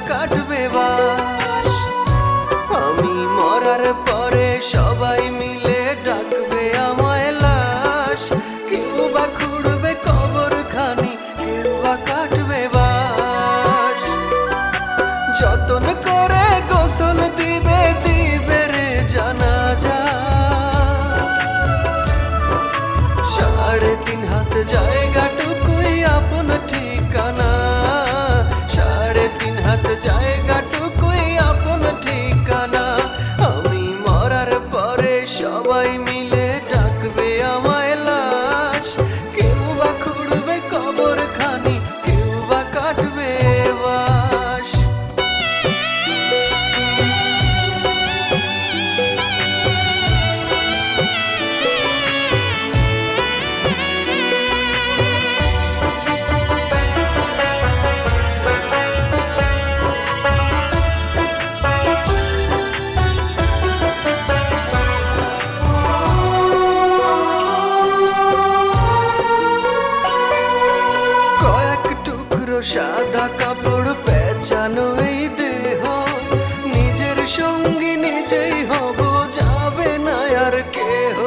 কাটবে বাস। আমি মরার পরে সবাই মিলে ডাকবে আমায় লাশ। কেউ বা খুঁড়বে কবর খানি, কেউ বা কাটবে বাস। যতন করে গোসল দিবে দিবে রে জানাজা। 3.5 হাত জায়গাটুকুই আপন ঠিকানা। 3.5 হাত জায়গাটুকুই আপন ঠিকানা। আমি মরার পরে সবাই মিলে ডাকবে আমায় লাশ। কেউ বা খুঁড়বে কবর খানি, কেউ বা কাটবে বাস। সাদা কাপড় পেঁচানো এই দেহ, নিজের সঙ্গী নিজেই হব, যাবে না আর কেহ।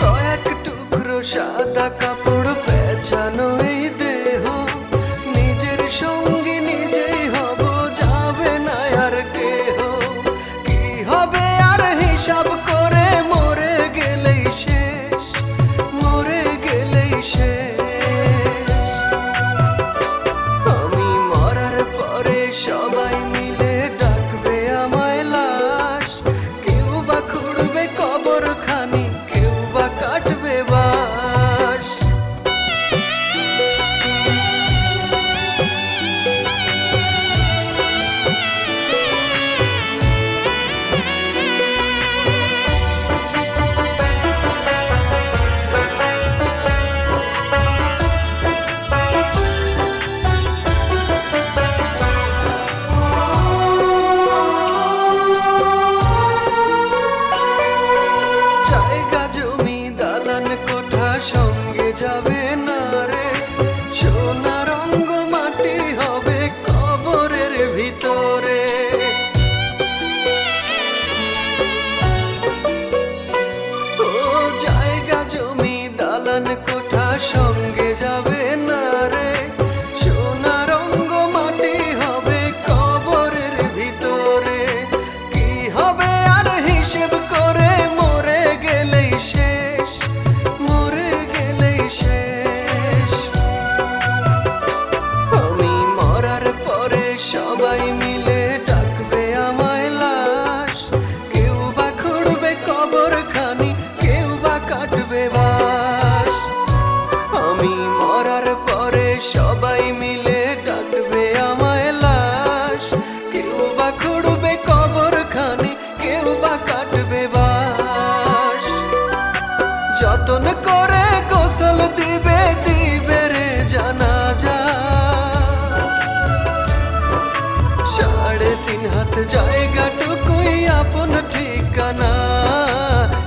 কয়েক টুকরো সাদা কাপড় পেঁচানো এই দেহ, নিজের সঙ্গী নিজেই হব, যাবে না আর কেহ। কি হবে আর হিসাব করে মরে গেলেই শেষ, মরে গেলেই শেষ। আমি মরার পরে সবাই মিলে ডাকবে আমায় লাশ। কেউ বা খুঁড়বে কবর খানি, কেউ বা কাটবে বাস। সঙ্গে যাবে না রে, সোনা রঙ্গ মাটি হবে কবরের ভিতরে। ও জায়গা জমি দালান কোঠা সঙ্গে যাবে না রে, সোনা রঙ্গ মাটি হবে কবরের ভিতরে। কি হবে আর হিসেব করে মরে গেলেই শেষ, মরে গেলেই শেষ। আমি মরার পরে সবাই মিলে ডাকবে আমায় লাশ। কেউ বা খুঁড়বে কবর খানি, কেউ বা কাটবে বাস। আমি মরার পরে সবাই মিলে ডাকবে আমায় লাশ। কেউ বা খুঁড়বে কবর খানি, কেউ বা কাটবে বাস। যতন করে গোসল দিবে দিবে রে জানাজা। 3.5 হাত জায়গাটুকুই আপন ঠিকানা।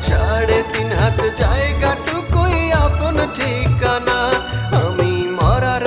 3.5 হাত জায়গাটুকুই আপন ঠিকানা। আমি মরার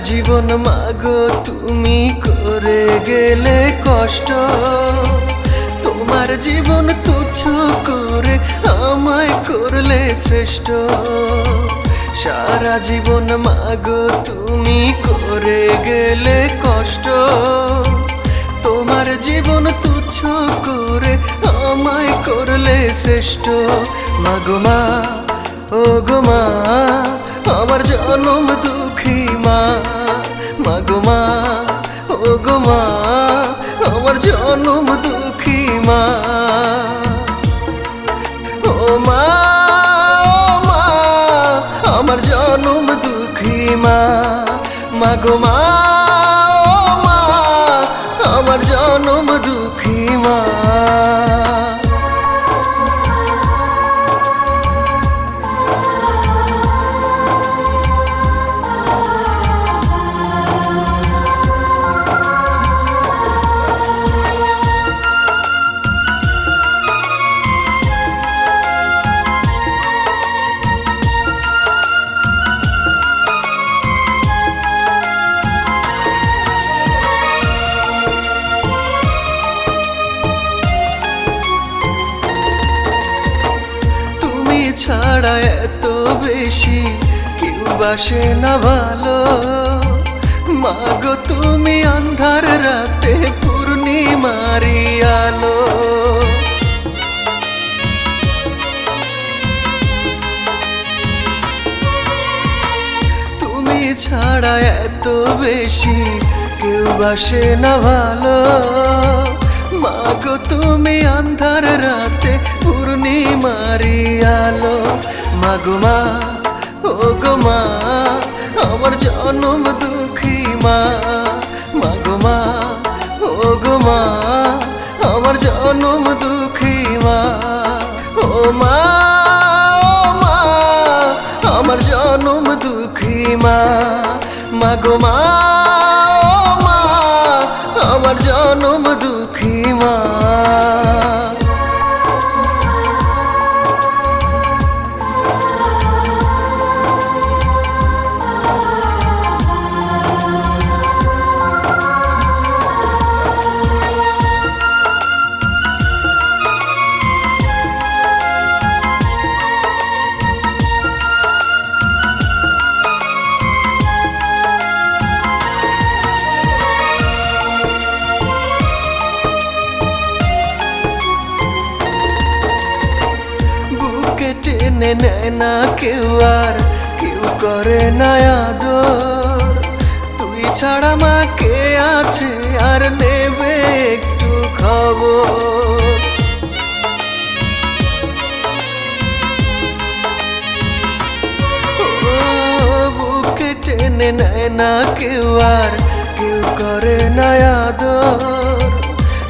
জীবন মাগো তুমি করে গেলে কষ্ট, তোমার জীবন তুচ্ছ করে আমায় করলে শ্রেষ্ঠ। সারা জীবন মাগো তুমি করে গেলে কষ্ট, তোমার জীবন তুচ্ছ করে আমায় করলে শ্রেষ্ঠ। মাগো মা, ও গো মা, আমার জনম দুঃখী মা। মাগো মা, ও গো মা, আমার জনম দুঃখী মা। ও মা, ও মা, আমার জনম দুঃখী মা। মাগো মা, ও মা, আমার জনম দুঃখী মা। ছাড়া এত বেশি কেউ বাসে না ভালো। মাগো তুমি আন্ধার রাতে পূর্ণিমারি আলো। তুমি ছাড়া এত বেশি কেউ বাসে না ভালো। মাগো তুমি আন্ধার রাতে পূর্ণিমারি আলো। মাগো মা, ও গো মা, আমার জনম দুঃখী মা। মাগো মা, ও গো মা, আমার জনম দুঃখী মা। ও মা, ও মা, আমার জনম দুঃখী মা। মাগো মা, ও মা, আমার জনম দুঃখী মা। টেনে নেয় না কেউ, আর কেউ করে না আদর। তুই ছাড়া মা কে আছে আর নেবে একটু খবর। ও বুকে টেনে নেয় না কেউ, আর কেউ করে না আদর।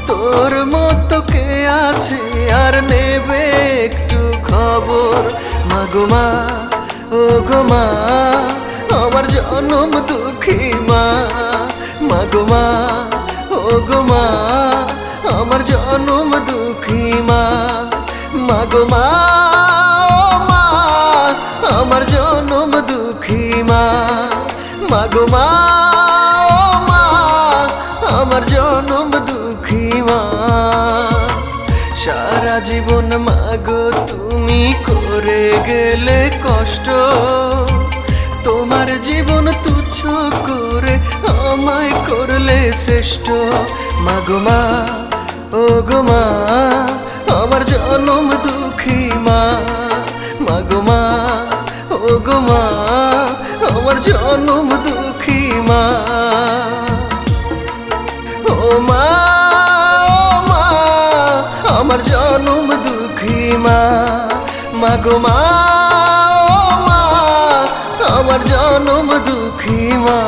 তোর মতো কে আছে আর নেবে একটু খবর। মাগো মা, ও গো মা, আমার জনম দুঃখী মা। মাগো মা, ও গো মা, আমার জনম দুঃখী মা। মাগো মা, ও মা, আমার জনম দুঃখী মা। মাগো মা, ও মা, আমার জনম দুঃখী মা। সারা জীবন মাগো তুমি করে গেলে কষ্ট, তোমার জীবন তুচ্ছ করে আমায় করলে শ্রেষ্ঠ। মাগো মা, ও গো মা, আমার জনম দুঃখী মা। মাগো মা, ও গো মা, আমার জনম দুঃখী মা। ও মা, আমার জনম দুঃখী মা। মাগো মা, ও মা, আমার জনম দুঃখী মা।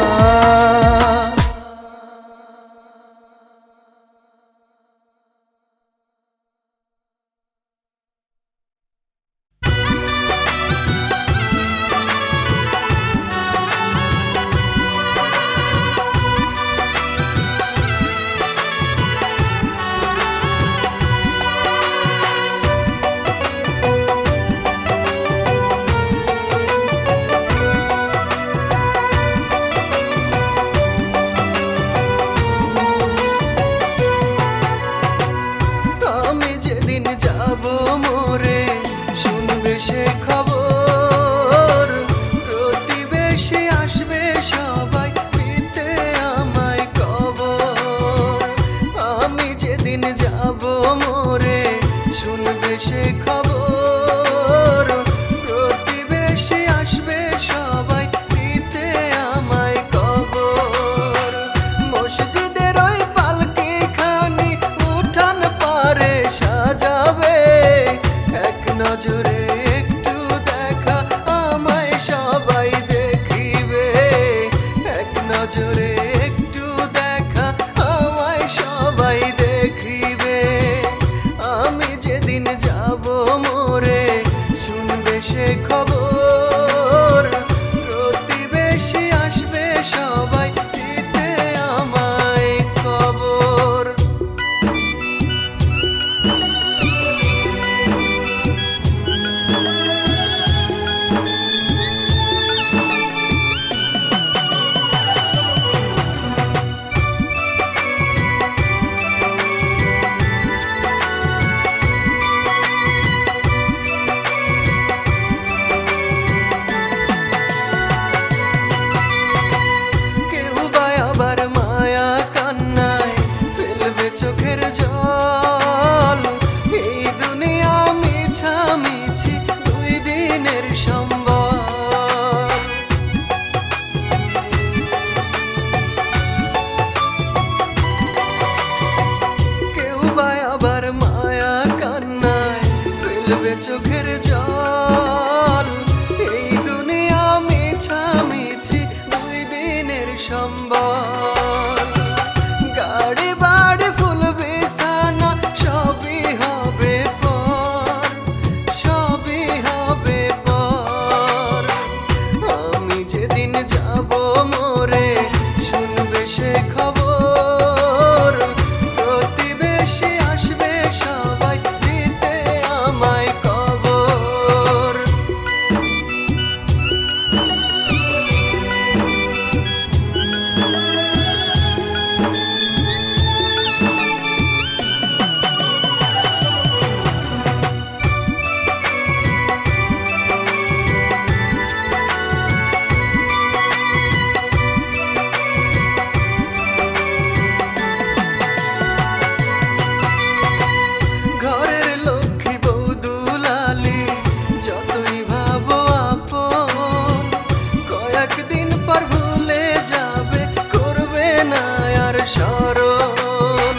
স্মরণ।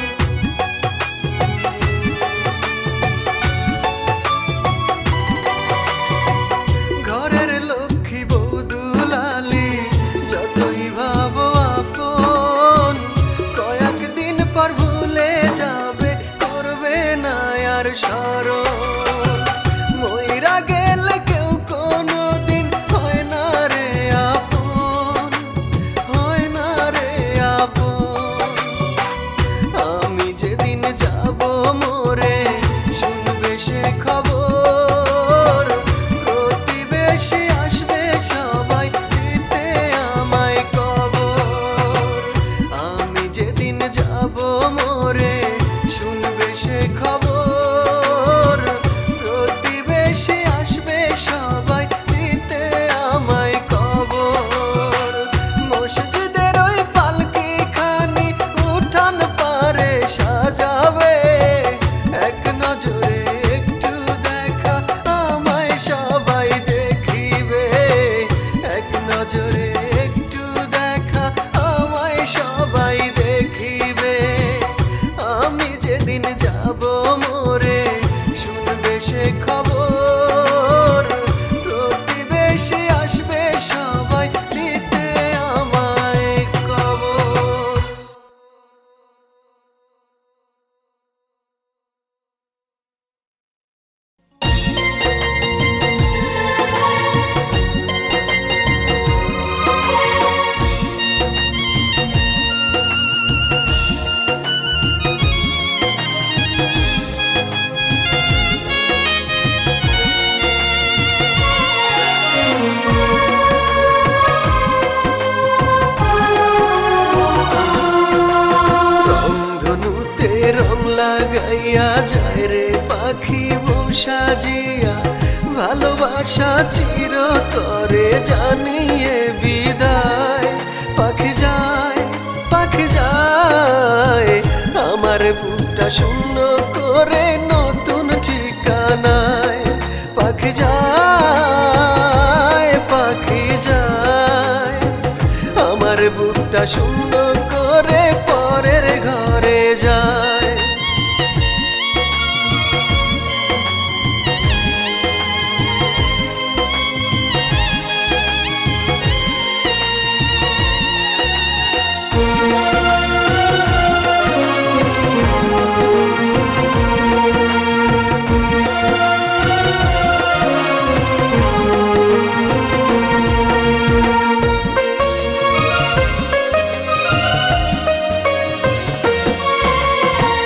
ঘরের লক্ষ্মী বউ দুলালি যতই ভাবো আপন, কয়েকদিন পর ভুলে যাবে, করবে না আর স্মরণ। মইরা গেলে কেউ কোনোদিন হয় না রে আপন, হয় না রে আপন। আমি যেদিন যাব মরে শুনবে সে খবর, প্রতিবেশী আসবে সবাই দিতে আমায় কবর। আমি যেদিন যাব মরে শুনবে সে খবর, প্রতিবেশী আসবে সবাই দিতে আমায় কবর। মসজিদের ওই পালকি খানি উঠান পারে সাজাবে, এক নজরে একটু দেখা আমায় সবাই দেখিবে, এক নজরে একটু দেখা আমায় সবাই দেখিবে। আমি যেদিন যাব মরে শুনবে সে খবর, প্রতিবেশী আসবে সবাই দিতে আমায় কবর। রংধনুতে রং লাগাইয়া যায় রে পাখি বউ সাজিয়া, ভালোবাসা চিরতরে জানিয়ে বিদায়। পাখি যায়, পাখি যায়, আমার বুকটা শূন্য করে নতুন ঠিকানায়। পাখি যায়, পাখি যায়, আমার বুকটা শূন্য করে পরের ঘরে যায়।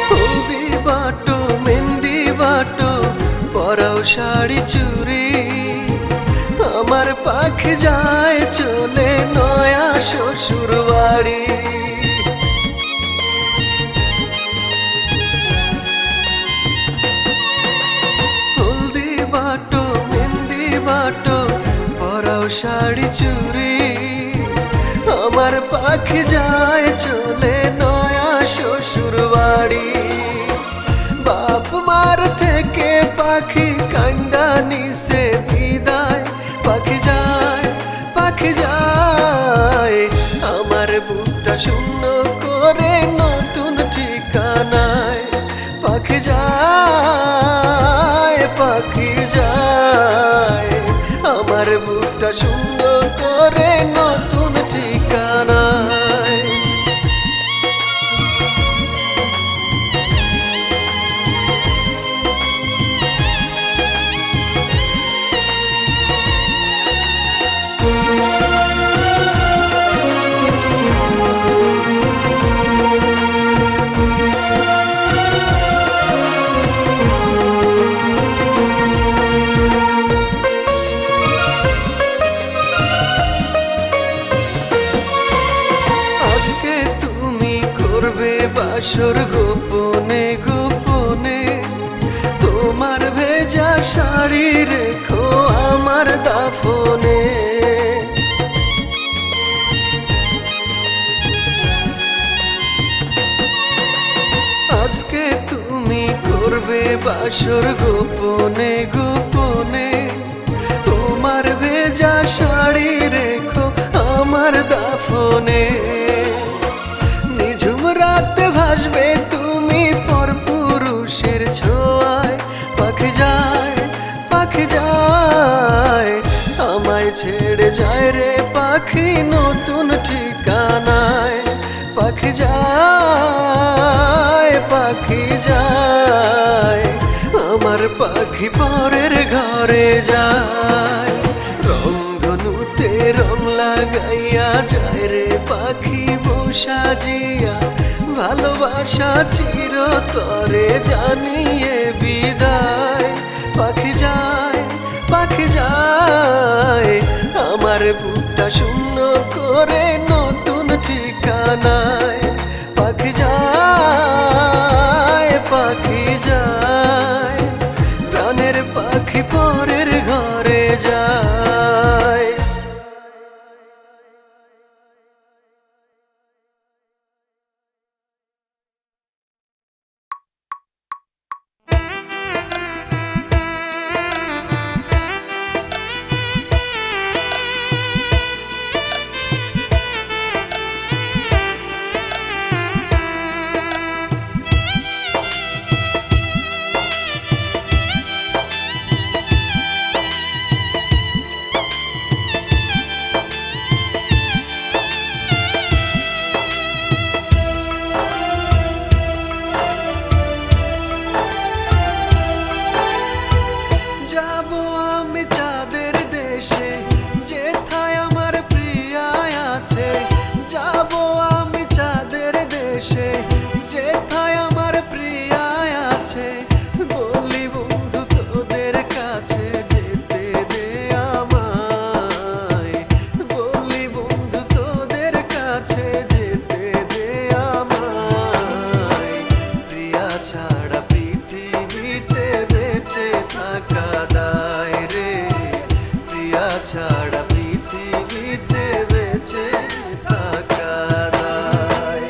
হলদি বাটো মেহেন্দি বাটো পরাও শাড়ি চুড়ি, আমার পাখি যায় চলে নয়া শ্বশুর বাড়ি। হলদি বাটো মেহেন্দি বাটো পরাও শাড়ি চুড়ি, আমার পাখি যায় চলে নয়া শ্বশুর বাড়ি। বাপ মার থেকে পাখি কান্দা নিছে বিদায়। পাখি যায়, পাখি যায়, আমার বুকটা শূন্য করে নতুন ঠিকানায়। পাখি যায়, পাখি যায়, আমার বুকটা শূন্য করে নতুন ঠিকানায়। বাসর গোপনে গোপনে, তোমার ভেজা শাড়ি রেখো আমার দাফনে। আজকে তুমি করবে বাসর গোপনে গোপনে, তোমার ভেজা শাড়ি রেখো আমার দাফনে। নিঝুম আসবে তুমি পরপুরুষের ছোঁয়ায়। পাখি যায়, পাখি যায়, আমায় ছেড়ে যায় রে পাখি নতুন ঠিকানায়। পাখি যায়, পাখি যায়, আমার পাখি পরের ঘরে যায়। রংধনুতে রং লাগাইয়া যায় রে পাখি বউ সাজিয়া, ভালোবাসা চিরতরে জানিয়ে বিদায়। পাখি যায়, পাখি যায়, আমার বুকটা শূন্য করে নতুন ঠিকানায়। পাখি যায়, পাখি যায়, প্রাণের পাখি পরের ঘরে যায়। যাবো আমি চাঁদের দেশে, যেথায় আমার প্রিয়ায় আছে। যাবো আমি চাঁদের দেশে, যেথায় আমার প্রিয়ায় আছে। বলি বন্ধু তোদের কাছে যেতে দে আমায়, বলি বন্ধু তোদের কাছে যেতে দে আমায়। প্রিয়া ছাড়া পৃথিবীতে বেঁচে থাকা দায় রে, প্রিয়া ছাড়া পৃথিবীতে বেঁচে থাকা দায়।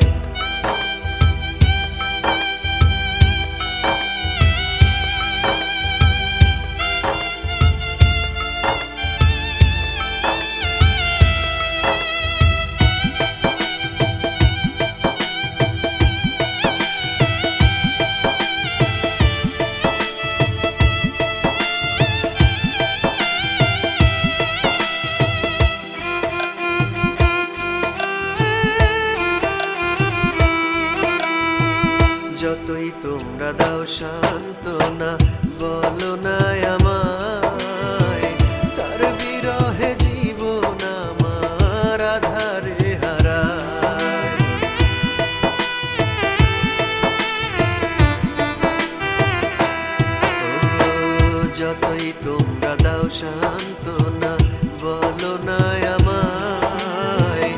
যতই তোমরা দাও সান্ত্বনা, বলো না আমায়, তার বিরহে জীবন আমার আধারে হারায়। যতই তোমরা দাও সান্ত্বনা, বলো না আমায়,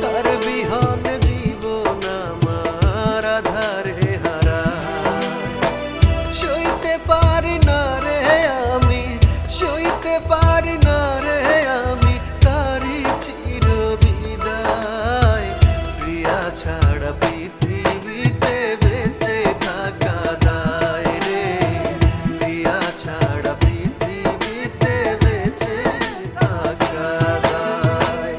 তার বিহনে জীবন আমার আধারে হারায়। সইতে পারি না রে আমি, সইতে পারি না রে আমি, তারি চির বিদায়। প্রিয়া ছাড়া পৃথিবীতে বেঁচে থাকা দায় রে, প্রিয়া ছাড়া পৃথিবীতে বেঁচে থাকা দায়।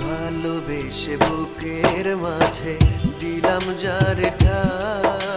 ভালোবেসে বুকের মাঝে দিলাম যারে ঠাই,